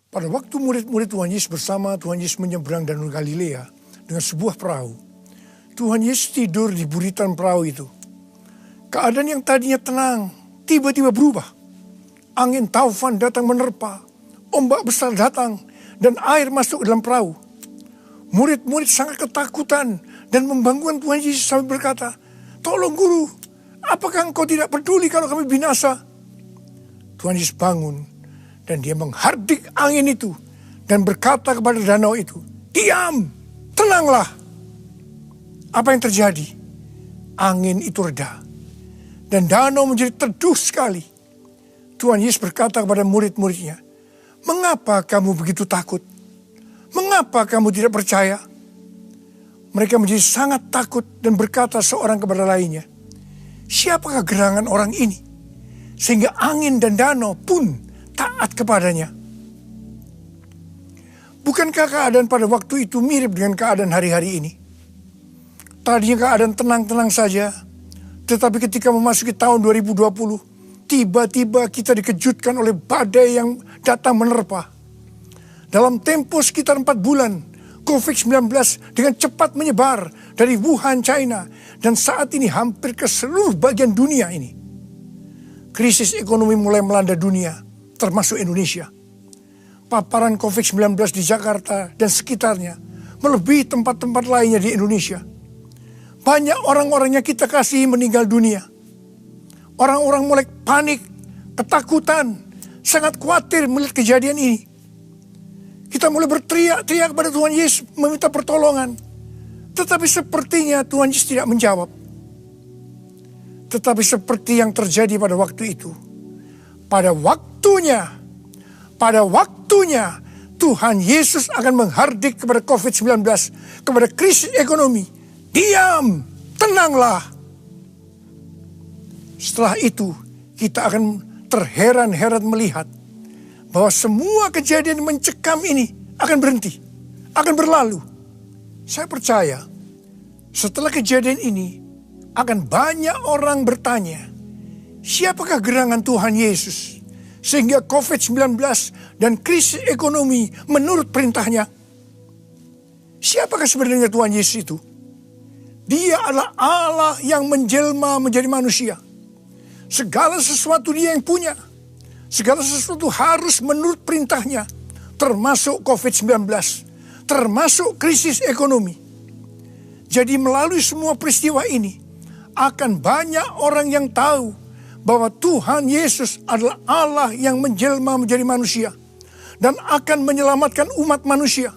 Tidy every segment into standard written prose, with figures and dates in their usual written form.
Pada waktu murid-murid Tuhan Yesus bersama Tuhan Yesus menyeberang Danau Galilea dengan sebuah perahu, Tuhan Yesus tidur di buritan perahu itu. Keadaan yang tadinya tenang tiba-tiba berubah. Angin taufan datang menerpa, ombak besar datang, dan air masuk ke dalam perahu. Murid-murid sangat ketakutan dan membangunkan Tuhan Yesus sambil berkata, "Tolong Guru, apakah engkau tidak peduli kalau kami binasa?" Tuhan Yesus bangun dan dia menghardik angin itu dan berkata kepada danau itu, "Diam, tenanglah." Apa yang terjadi? Angin itu reda dan danau menjadi teduh sekali. Tuhan Yesus berkata kepada murid-muridnya, "Mengapa kamu begitu takut? Mengapa kamu tidak percaya?" Mereka menjadi sangat takut dan berkata seorang kepada lainnya, "Siapakah gerangan orang ini? Sehingga angin dan danau pun taat kepadanya." Bukankah keadaan pada waktu itu mirip dengan keadaan hari-hari ini? Tadinya keadaan tenang-tenang saja, tetapi ketika memasuki tahun 2020, tiba-tiba kita dikejutkan oleh badai yang datang menerpa. Dalam tempo sekitar 4 bulan, COVID-19 dengan cepat menyebar dari Wuhan, China, dan saat ini hampir ke seluruh bagian dunia ini. Krisis ekonomi mulai melanda dunia, termasuk Indonesia. Paparan COVID-19 di Jakarta dan sekitarnya melebihi tempat-tempat lainnya di Indonesia. Banyak orang-orang yang kita kasihi meninggal dunia. Orang-orang mulai panik, ketakutan, sangat khawatir melihat kejadian ini. Kita mulai berteriak-teriak kepada Tuhan Yesus meminta pertolongan. Tetapi sepertinya Tuhan Yesus tidak menjawab. Tetapi seperti yang terjadi pada waktu itu. Pada waktunya Tuhan Yesus akan menghardik kepada COVID-19, kepada krisis ekonomi. "Diam, tenanglah." Setelah itu kita akan terheran-heran melihat bahwa semua kejadian mencekam ini akan berhenti, akan berlalu. Saya percaya setelah kejadian ini akan banyak orang bertanya, siapakah gerangan Tuhan Yesus sehingga COVID-19 dan krisis ekonomi menurut perintahnya? Siapakah sebenarnya Tuhan Yesus itu? Dia adalah Allah yang menjelma menjadi manusia. Segala sesuatu dia yang punya. Segala sesuatu harus menurut perintahnya. Termasuk COVID-19. Termasuk krisis ekonomi. Jadi melalui semua peristiwa ini, akan banyak orang yang tahu bahwa Tuhan Yesus adalah Allah yang menjelma menjadi manusia. Dan akan menyelamatkan umat manusia.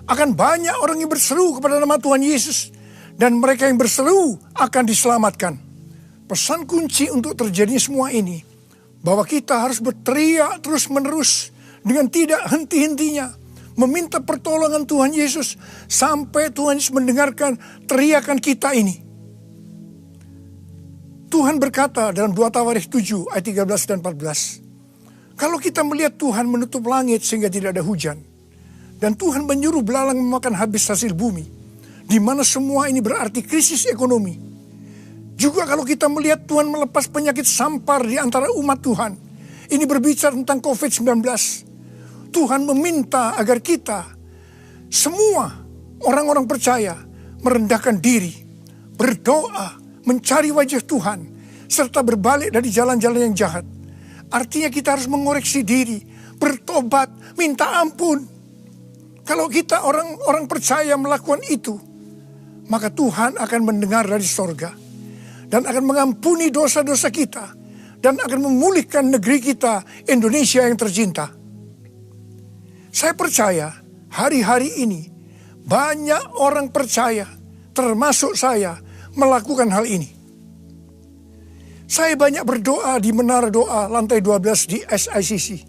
Akan banyak orang yang berseru kepada nama Tuhan Yesus. Dan mereka yang berseru akan diselamatkan. Pesan kunci untuk terjadi semua ini, bahwa kita harus berteriak terus-menerus dengan tidak henti-hentinya, meminta pertolongan Tuhan Yesus sampai Tuhan Yesus mendengarkan teriakan kita ini. Tuhan berkata dalam 2 Tawarikh 7 ayat 13 dan 14, kalau kita melihat Tuhan menutup langit sehingga tidak ada hujan, dan Tuhan menyuruh belalang memakan habis hasil bumi, di mana semua ini berarti krisis ekonomi. Juga kalau kita melihat Tuhan melepas penyakit sampar di antara umat Tuhan. Ini berbicara tentang COVID-19. Tuhan meminta agar kita, semua orang-orang percaya, merendahkan diri, berdoa, mencari wajah Tuhan, serta berbalik dari jalan-jalan yang jahat. Artinya kita harus mengoreksi diri, bertobat, minta ampun. Kalau kita orang-orang percaya melakukan itu, maka Tuhan akan mendengar dari sorga dan akan mengampuni dosa-dosa kita dan akan memulihkan negeri kita, Indonesia yang tercinta. Saya percaya hari-hari ini banyak orang percaya, termasuk saya, melakukan hal ini. Saya banyak berdoa di menara doa lantai 12 di SICC.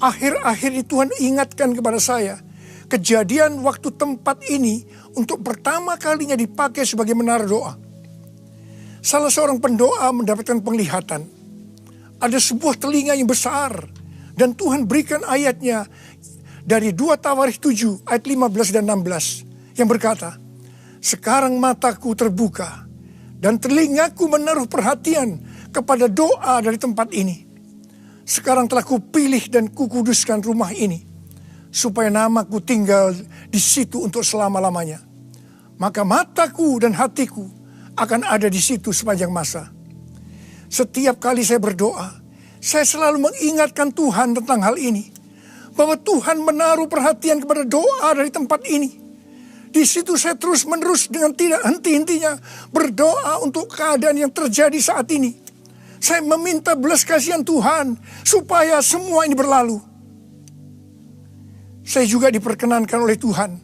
Akhir-akhir ini Tuhan ingatkan kepada saya, kejadian waktu tempat ini untuk pertama kalinya dipakai sebagai menara doa. Salah seorang pendoa mendapatkan penglihatan. Ada sebuah telinga yang besar. Dan Tuhan berikan ayatnya dari 2 Tawarikh 7 ayat 15 dan 16. Yang berkata, sekarang mataku terbuka dan telingaku menaruh perhatian kepada doa dari tempat ini. sekarang telah kupilih dan kukuduskan rumah ini, supaya namaku tinggal di situ untuk selama-lamanya. Maka mataku dan hatiku akan ada di situ sepanjang masa. Setiap kali saya berdoa, saya selalu mengingatkan Tuhan tentang hal ini. Bahwa Tuhan menaruh perhatian kepada doa dari tempat ini. Di situ saya terus-menerus dengan tidak henti-hentinya berdoa untuk keadaan yang terjadi saat ini. Saya meminta belas kasihan Tuhan supaya semua ini berlalu. Saya juga diperkenankan oleh Tuhan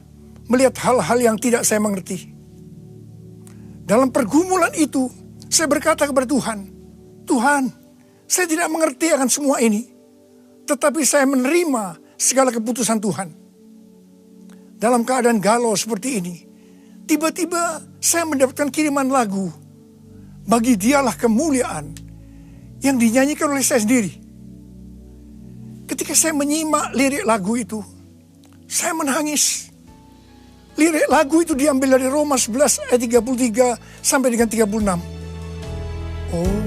melihat hal-hal yang tidak saya mengerti. Dalam pergumulan itu, saya berkata kepada Tuhan, Tuhan, saya tidak mengerti akan semua ini, tetapi saya menerima segala keputusan Tuhan. Dalam keadaan galau seperti ini, tiba-tiba saya mendapatkan kiriman lagu, Bagi Dialah Kemuliaan, yang dinyanyikan oleh saya sendiri. Ketika saya menyimak lirik lagu itu, saya menangis. Lirik lagu itu diambil dari Roma 11 ayat 33 sampai dengan 36. Oh,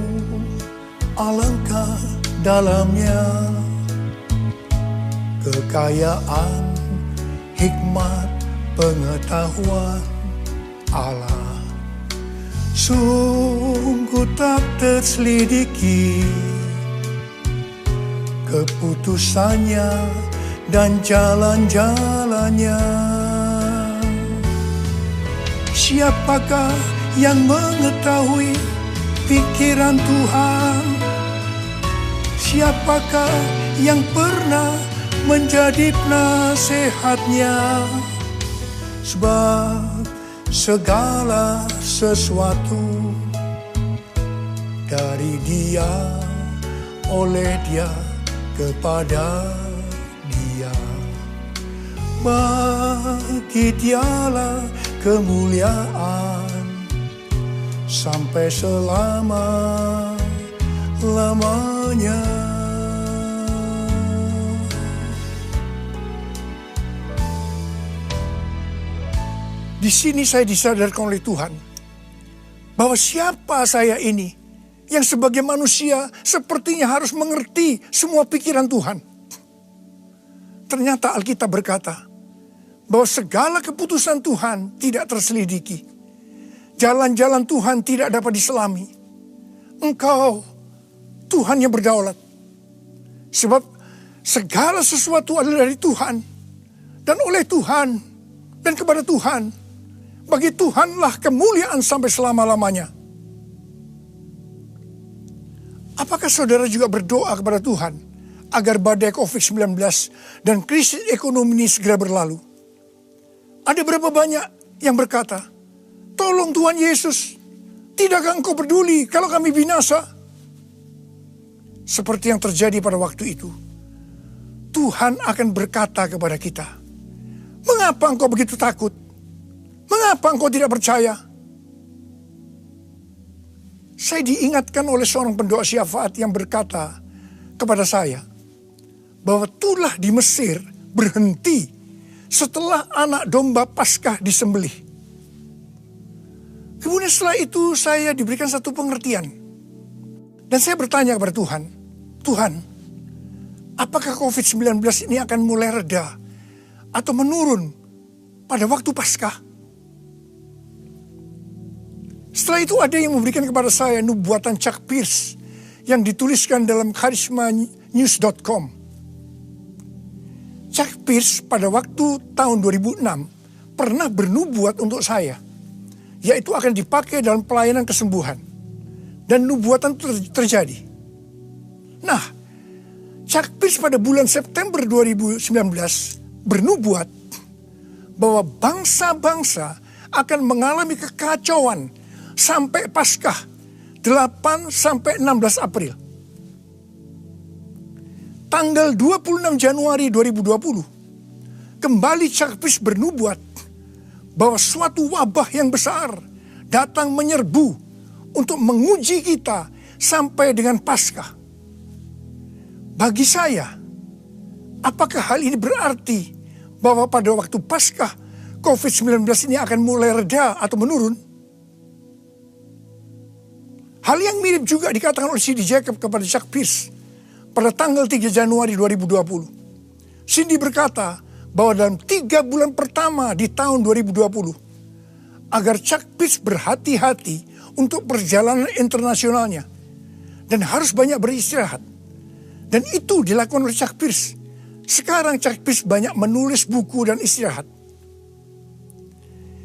alangkah dalamnya kekayaan, hikmat, pengetahuan Allah. Sungguh tak terselidiki keputusannya dan jalan-jalannya. Siapakah yang mengetahui pikiran Tuhan? Siapakah yang pernah menjadi penasehatnya? Sebab segala sesuatu dari Dia, oleh Dia, kepada Dia. Bagi Dialah kemuliaan sampai selama-lamanya. Di sini saya disadarkan oleh Tuhan bahwa siapa saya ini yang sebagai manusia sepertinya harus mengerti semua pikiran Tuhan. Ternyata Alkitab berkata bahwa segala keputusan Tuhan tidak terselidiki. Jalan-jalan Tuhan tidak dapat diselami. Engkau Tuhan yang berdaulat. Sebab segala sesuatu adalah dari Tuhan dan oleh Tuhan dan kepada Tuhan. Bagi Tuhanlah kemuliaan sampai selama-lamanya. Apakah saudara juga berdoa kepada Tuhan agar badai COVID-19 dan krisis ekonomi ini segera berlalu? Ada berapa banyak yang berkata, tolong Tuhan Yesus, tidakkah Engkau peduli kalau kami binasa? Seperti yang terjadi pada waktu itu, Tuhan akan berkata kepada kita, mengapa engkau begitu takut? Mengapa engkau tidak percaya? Saya diingatkan oleh seorang pendoa syafaat yang berkata kepada saya bahwa tulah di Mesir berhenti setelah anak domba Paskah disembelih. Kemudian setelah itu saya diberikan satu pengertian. Dan saya bertanya kepada Tuhan, Tuhan, apakah COVID-19 ini akan mulai reda atau menurun pada waktu Paskah? Setelah itu ada yang memberikan kepada saya nubuatan Chuck Pierce yang dituliskan dalam charismanews.com. Chuck Pierce pada waktu tahun 2006 pernah bernubuat untuk saya, yaitu akan dipakai dalam pelayanan kesembuhan. Dan nubuatan terjadi. Nah, Chuck Pierce pada bulan September 2019 bernubuat bahwa bangsa-bangsa akan mengalami kekacauan sampai Paskah 8 sampai 16 April. Tanggal 26 Januari 2020, kembali Chuck Pierce bernubuat bahwa suatu wabah yang besar datang menyerbu untuk menguji kita sampai dengan Paskah. Bagi saya, apakah hal ini berarti bahwa pada waktu Paskah COVID-19 ini akan mulai reda atau menurun? Hal yang mirip juga dikatakan oleh C.D. Jacob kepada Chuck Pierce pada tanggal 3 Januari 2020. Cindy berkata bahwa dalam 3 bulan pertama di tahun 2020, agar Chuck Pierce berhati-hati untuk perjalanan internasionalnya dan harus banyak beristirahat. Dan itu dilakukan oleh Chuck Pierce. Sekarang Chuck Pierce banyak menulis buku dan istirahat.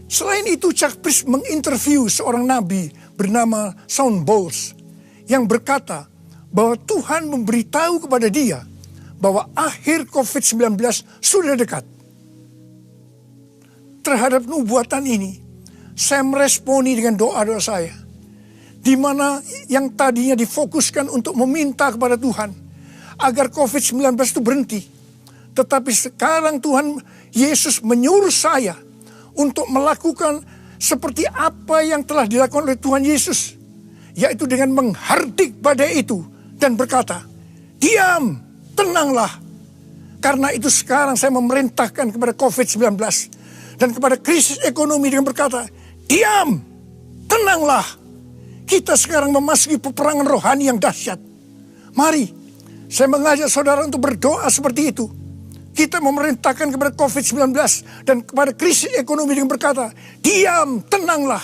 Selain itu, Chuck Pierce menginterview seorang nabi bernama Shawn Bolz yang berkata bahwa Tuhan memberitahu kepada dia bahwa akhir COVID-19 sudah dekat. Terhadap nubuatan ini, saya meresponi dengan doa-doa saya, di mana yang tadinya difokuskan untuk meminta kepada Tuhan agar COVID-19 itu berhenti. Tetapi sekarang Tuhan Yesus menyuruh saya untuk melakukan seperti apa yang telah dilakukan oleh Tuhan Yesus, yaitu dengan menghardik badai itu dan berkata, diam, tenanglah. Karena itu sekarang saya memerintahkan kepada COVID-19 dan kepada krisis ekonomi dengan berkata, diam, tenanglah. Kita sekarang memasuki peperangan rohani yang dahsyat. Mari, saya mengajak saudara untuk berdoa seperti itu. Kita memerintahkan kepada COVID-19 dan kepada krisis ekonomi dengan berkata, diam, tenanglah.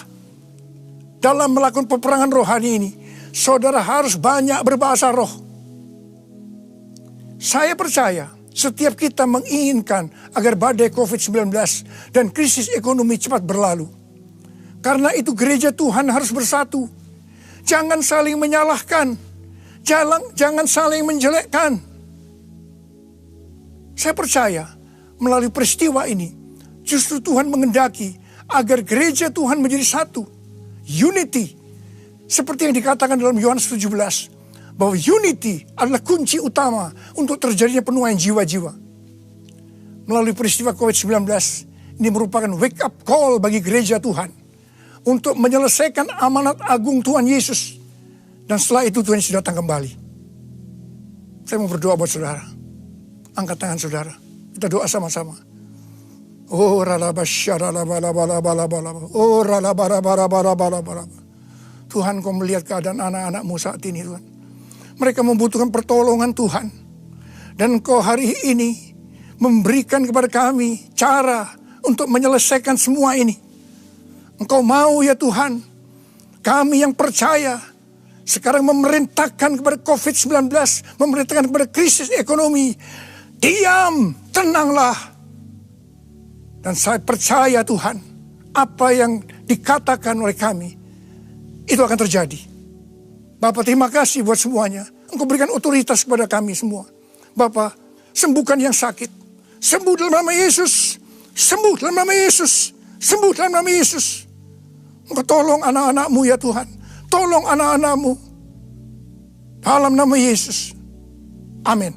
Dalam melakukan peperangan rohani ini, saudara harus banyak berbahasa roh. Saya percaya setiap kita menginginkan agar badai COVID-19 dan krisis ekonomi cepat berlalu. Karena itu gereja Tuhan harus bersatu. Jangan saling menyalahkan. Jangan saling menjelekkan. Saya percaya melalui peristiwa ini justru Tuhan mengendaki agar gereja Tuhan menjadi satu. Unity. Seperti yang dikatakan dalam Yohanes 17. Bahwa unity adalah kunci utama untuk terjadinya penuaian jiwa-jiwa. Melalui peristiwa COVID-19, ini merupakan wake up call bagi gereja Tuhan untuk menyelesaikan amanat agung Tuhan Yesus. Dan setelah itu Tuhan Yesus datang kembali. Saya mau berdoa buat saudara. Angkat tangan saudara. Kita doa sama-sama. Oh Tuhan, kau melihat keadaan anak-anakmu saat ini, Tuhan. Mereka membutuhkan pertolongan Tuhan. Dan Engkau hari ini memberikan kepada kami cara untuk menyelesaikan semua ini. Engkau mau ya Tuhan, kami yang percaya sekarang memerintahkan kepada COVID-19, memerintahkan kepada krisis ekonomi. Diam, tenanglah. Dan saya percaya Tuhan, apa yang dikatakan oleh kami, itu akan terjadi. Bapak, terima kasih buat semuanya. Engkau berikan otoritas kepada kami semua. Bapak, sembuhkan yang sakit. Sembuh dalam nama Yesus. Sembuh dalam nama Yesus. Sembuh dalam nama Yesus. Engkau tolong anak-anakmu ya Tuhan. Tolong anak-anakmu. Dalam nama Yesus. Amin.